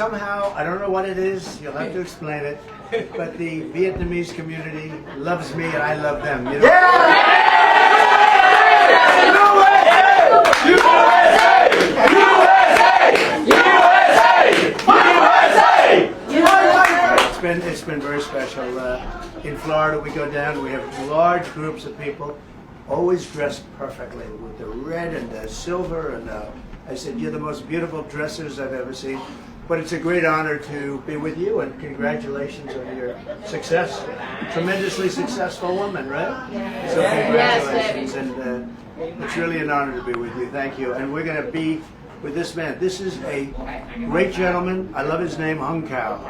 somehow, I don't know what it is, you'll have to explain it, but the Vietnamese community loves me and I love them. You know? It's been very special. In Florida, we go down, we have large groups of people, always dressed perfectly with the red and the silver. And I said, you're the most beautiful dressers I've ever seen. But it's a great honor to be with you, and congratulations on your success. Tremendously successful woman, right? So congratulations, and it's really an honor to be with you. Thank you. And we're going to be with this man. This is a great gentleman. I love his name, Hung Cao.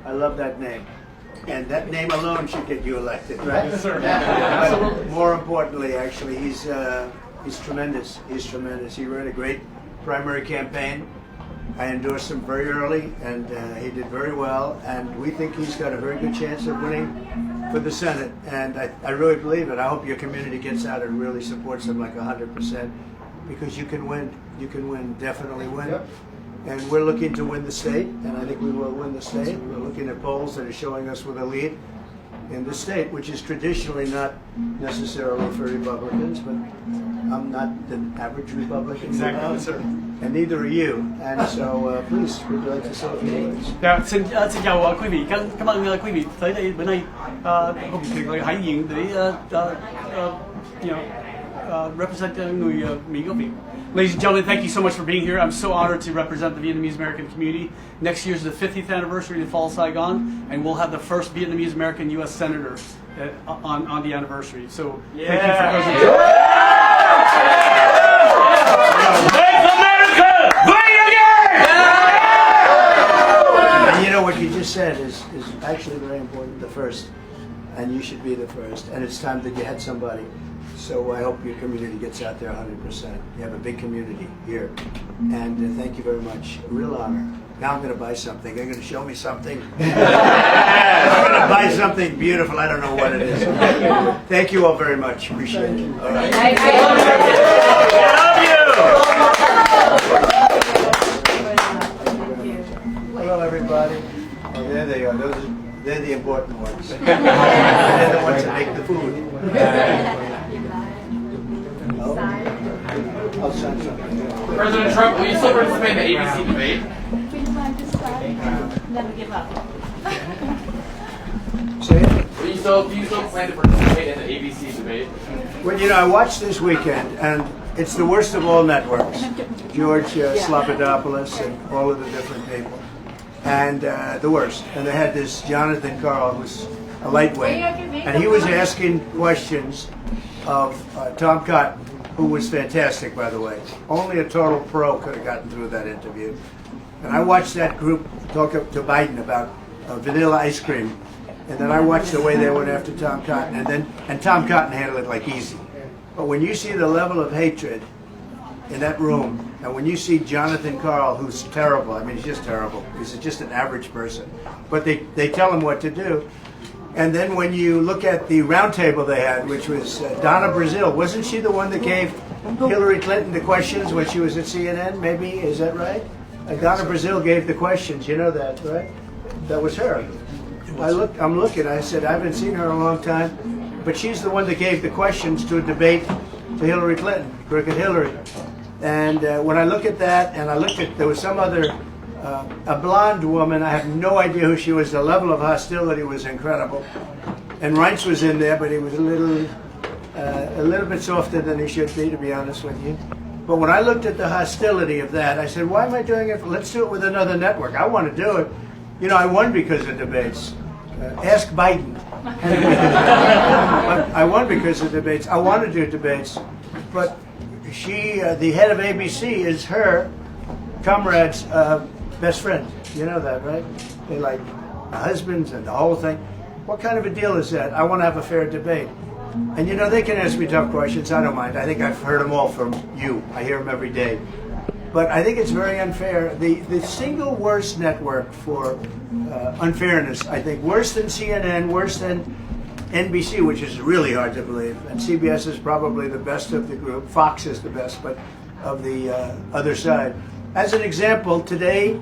I love that name. And that name alone should get you elected, right? Yes, sir. But more importantly, actually, he's tremendous. He's tremendous. He ran a great primary campaign. I endorsed him very early, and he did very well. And we think he's got a very good chance of winning for the Senate. And I really believe it. I hope your community gets out and really supports him like 100%, because you can win. You can win, definitely win. Yep. And we're looking to win the state, and I think we will win the state. We're looking at polls that are showing us with a lead in the state, which is traditionally not necessarily for Republicans, but I'm not the average Republican. Exactly, sir. And neither are you. And so, please, would you like to say a few words? Xin chào quý vị, cảm ơn quý vị tới đây bữa nay không chuyện là hãnh diện để represent người Mỹ gốc Việt. Ladies and gentlemen, thank you so much for being here. I'm so honored to represent the Vietnamese American community. Next year is the 50th anniversary of the fall of Saigon, and we'll have the first Vietnamese American U.S. senator on the anniversary. So thank you for coming. Make America great again! And you know what you just said is actually very important, the first. And you should be the first. And it's time that you had somebody. So I hope your community gets out there 100%. You have a big community here. And thank you very much. A real honor. Now I'm going to buy something. They're going to show me something. I'm going to buy something beautiful. I don't know what it is. Thank you all very much. Appreciate it. All right. Thank you. Hello, everybody. Oh, there they are. They're the important ones. They're the ones that make the food. I'll send something. President Trump, will you still participate in the ABC debate? Never give up. Say it. Do you still plan to participate in the ABC debate? Well, you know, I watched this weekend, and it's the worst of all networks. George Slobodanopoulos and all of the different people. And the worst. And they had this Jonathan Karl, who's a lightweight, and he was asking questions of Tom Cotton, who was fantastic, by the way. Only a total pro could have gotten through that interview. And I watched that group talk to Biden about vanilla ice cream, and then I watched the way they went after Tom Cotton, and Tom Cotton handled it like easy. But when you see the level of hatred in that room, and when you see Jonathan Karl, who's terrible, I mean, he's just terrible. He's just an average person. But they tell him what to do. And then when you look at the roundtable they had, which was Donna Brazile, wasn't she the one that gave Hillary Clinton the questions when she was at CNN? Maybe, is that right? Donna Brazile gave the questions. You know that, right? That was her. I'm looking. I said, I haven't seen her in a long time, but she's the one that gave the questions to a debate to Hillary Clinton, Crooked Hillary. And when I look at that, and I looked at, there was some other, a blonde woman, I have no idea who she was. The level of hostility was incredible. And Reince was in there, but he was a little bit softer than he should be, to be honest with you. But when I looked at the hostility of that, I said, why am I doing it? Let's do it with another network. I want to do it. You know, I won because of debates. Ask Biden. But I won because of debates. I want to do debates. But she, the head of ABC, is her comrade's best friend. You know that, right? They like husbands and the whole thing. What kind of a deal is that? I want to have a fair debate. And you know, they can ask me tough questions. I don't mind. I think I've heard them all from you. I hear them every day. But I think it's very unfair. The single worst network for unfairness, I think, worse than CNN, worse than NBC, which is really hard to believe. And CBS is probably the best of the group. Fox is the best, but of the other side. As an example, today,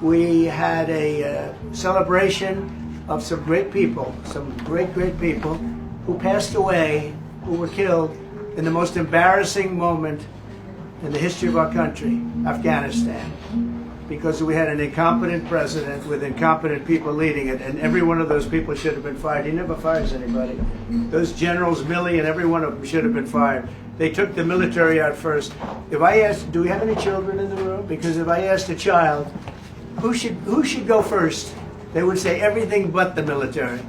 we had a celebration of some great people, some great people who passed away, who were killed in the most embarrassing moment in the history of our country, Afghanistan, because we had an incompetent president with incompetent people leading it, and every one of those people should have been fired. He never fires anybody. Those generals, Milley, and every one of them should have been fired. They took the military out first. If I asked, do we have any children in the room? Because if I asked a child, who should go first? They would say everything but the military.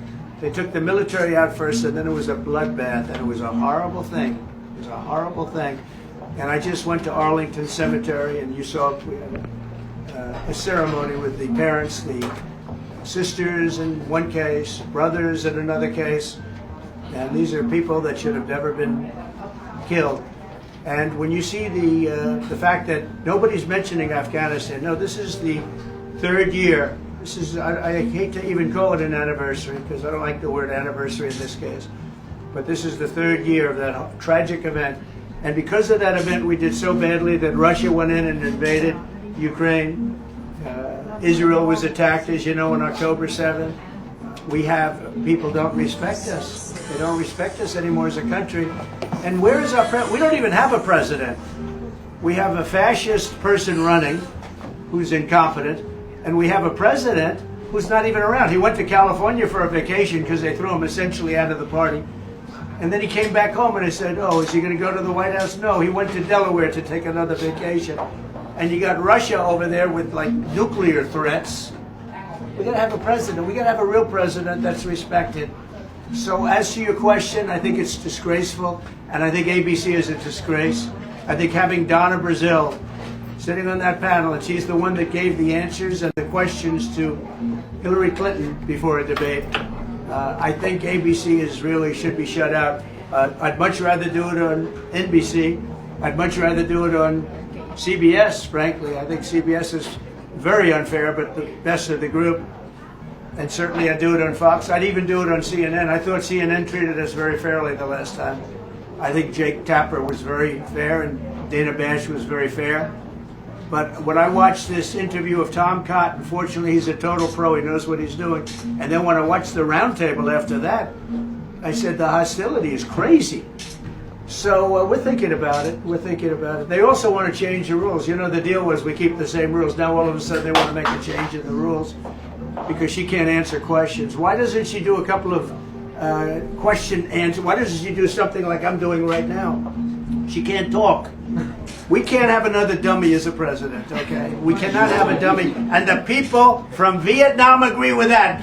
They took the military out first, and then it was a bloodbath, and it was a horrible thing. It was a horrible thing. And I just went to Arlington Cemetery, and you saw we had a ceremony with the parents, the sisters in one case, brothers in another case, and these are people that should have never been killed. And when you see the fact that nobody's mentioning Afghanistan, no, this is the third year. This is, I hate to even call it an anniversary because I don't like the word anniversary in this case, but this is the third year of that tragic event. And because of that event, we did so badly that Russia went in and invaded Ukraine. Israel was attacked, as you know, on October 7th. We have, people don't respect us. They don't respect us anymore as a country. And where is our president? We don't even have a president. We have a fascist person running who's incompetent, and we have a president who's not even around. He went to California for a vacation because they threw him essentially out of the party. And then he came back home and I said, oh, is he going to go to the White House? No, he went to Delaware to take another vacation. And you got Russia over there with like nuclear threats. We got to have a president. We got to have a real president that's respected. So as to your question, I think it's disgraceful, and I think ABC is a disgrace. I think having Donna Brazile sitting on that panel, and she's the one that gave the answers and the questions to Hillary Clinton before a debate. I think ABC is really should be shut out. I'd much rather do it on NBC. I'd much rather do it on CBS, frankly. I think CBS is very unfair, but the best of the group. And certainly I'd do it on Fox. I'd even do it on CNN. I thought CNN treated us very fairly the last time. I think Jake Tapper was very fair and Dana Bash was very fair. But when I watched this interview of Tom Cotton, fortunately he's a total pro, he knows what he's doing. And then when I watched the roundtable after that, I said the hostility is crazy. So we're thinking about it. We're thinking about it. They also want to change the rules. You know, the deal was we keep the same rules. Now all of a sudden they want to make a change in the rules because she can't answer questions. Why doesn't she do a couple of question answer? Why doesn't she do something like I'm doing right now? She can't talk. We can't have another dummy as a president, okay? We cannot have a dummy. And the people from Vietnam agree with that.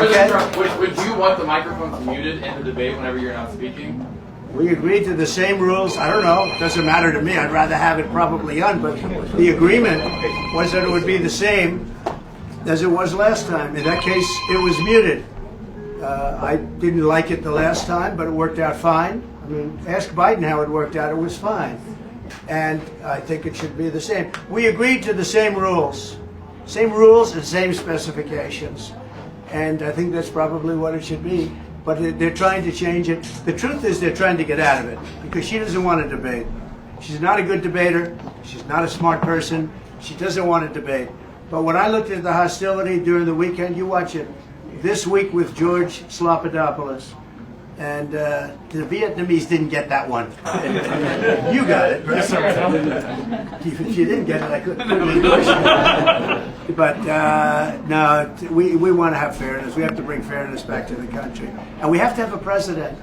Okay. Would you want the microphones muted in the debate whenever you're not speaking? We agreed to the same rules. I don't know. It doesn't matter to me. I'd rather have it probably on. But the agreement was that it would be the same as it was last time. In that case, it was muted. I didn't like it the last time, but it worked out fine. I mean, ask Biden how it worked out. It was fine. And I think it should be the same. We agreed to the same rules. Same rules and same specifications. And I think that's probably what it should be. But they're trying to change it. The truth is they're trying to get out of it because she doesn't want to debate. She's not a good debater. She's not a smart person. She doesn't want to debate. But when I looked at the hostility during the weekend, you watch it this week with George Slopadopoulos. And the Vietnamese didn't get that one. You got it, right? If you didn't get it, I couldn't really question it. But no, we want to have fairness. We have to bring fairness back to the country. And we have to have a president.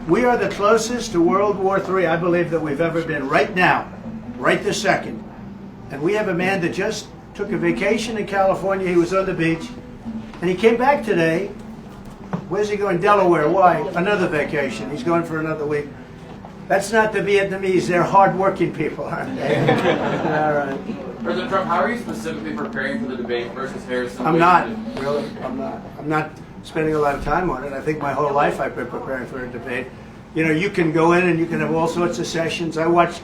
We are the closest to World War III, I believe, that we've ever been right now, right this second. And we have a man that just took a vacation in California. He was on the beach. And he came back today. Where's he going? Delaware. Why? Another vacation. He's going for another week. That's not the Vietnamese. They're hard-working people, aren't they? All right. President Trump, how are you specifically preparing for the debate versus Harrison? I'm not. Really, I'm not. I'm not spending a lot of time on it. I think my whole life I've been preparing for a debate. You know, you can go in and you can have all sorts of sessions. I watched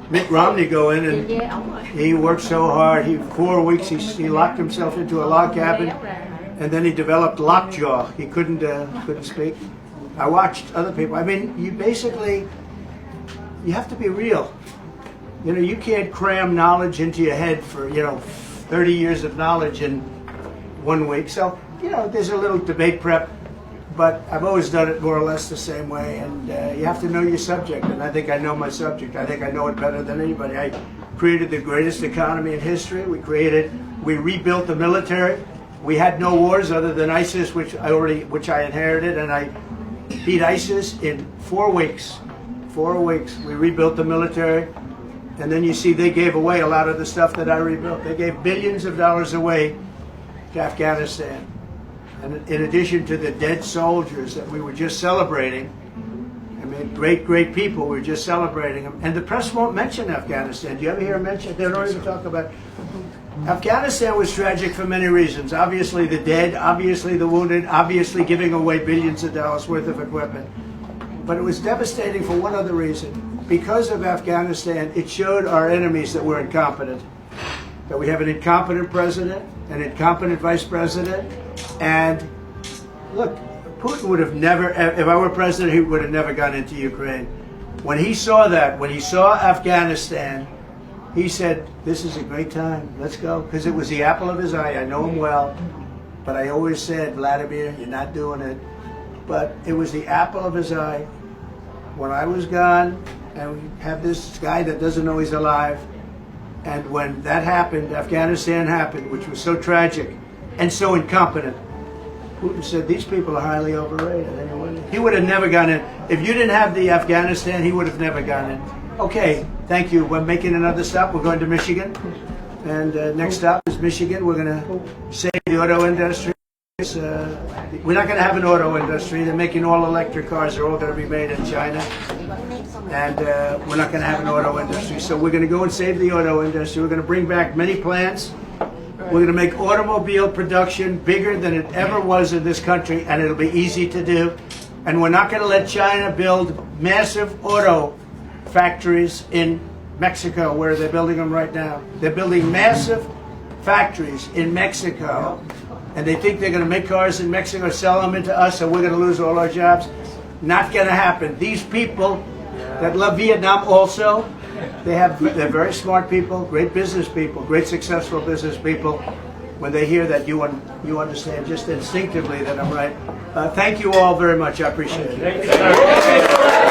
Mitt Romney go in and he worked so hard. 4 weeks he locked himself into a log cabin. And then he developed lockjaw. He couldn't speak. I watched other people. I mean, you have to be real. You know, you can't cram knowledge into your head for, 30 years of knowledge in 1 week. So, there's a little debate prep, but I've always done it more or less the same way. And you have to know your subject, and I think I know my subject. I think I know it better than anybody. I created the greatest economy in history. We rebuilt the military. We had no wars other than ISIS, which I inherited, and I beat ISIS in 4 weeks. 4 weeks. We rebuilt the military, and then you see they gave away a lot of the stuff that I rebuilt. They gave billions of dollars away to Afghanistan. And in addition to the dead soldiers that we were just celebrating, I mean, great people, we were just celebrating them. And the press won't mention Afghanistan. Do you ever hear them mention it? They don't even talk about it. Afghanistan was tragic for many reasons. Obviously the dead, obviously the wounded, obviously giving away billions of dollars worth of equipment. But it was devastating for one other reason. Because of Afghanistan, it showed our enemies that we're incompetent. That we have an incompetent president, an incompetent vice president, and look, Putin would have never, if I were president, he would have never gone into Ukraine. When he saw that, when he saw Afghanistan, he said, this is a great time, let's go. Because it was the apple of his eye. I know him well, but I always said, Vladimir, you're not doing it. But it was the apple of his eye. When I was gone, and we have this guy that doesn't know he's alive, and when that happened, Afghanistan happened, which was so tragic and so incompetent, Putin said, these people are highly overrated. He would have never gone in. If you didn't have the Afghanistan, he would have never gone in. Okay, thank you. We're making another stop. We're going to Michigan. And next stop is Michigan. We're going to save the auto industry. We're not going to have an auto industry. They're making all electric cars. They're all going to be made in China. And we're not going to have an auto industry. So we're going to go and save the auto industry. We're going to bring back many plants. We're going to make automobile production bigger than it ever was in this country, and it'll be easy to do. And we're not going to let China build massive auto factories in Mexico, where they're building them right now. They're building massive factories in Mexico, and they think they're going to make cars in Mexico, sell them into us, and we're going to lose all our jobs. Not going to happen. These people that love Vietnam also, they're very smart people, great business people, great successful business people. When they hear that, you understand just instinctively that I'm right. Thank you all very much. I appreciate it.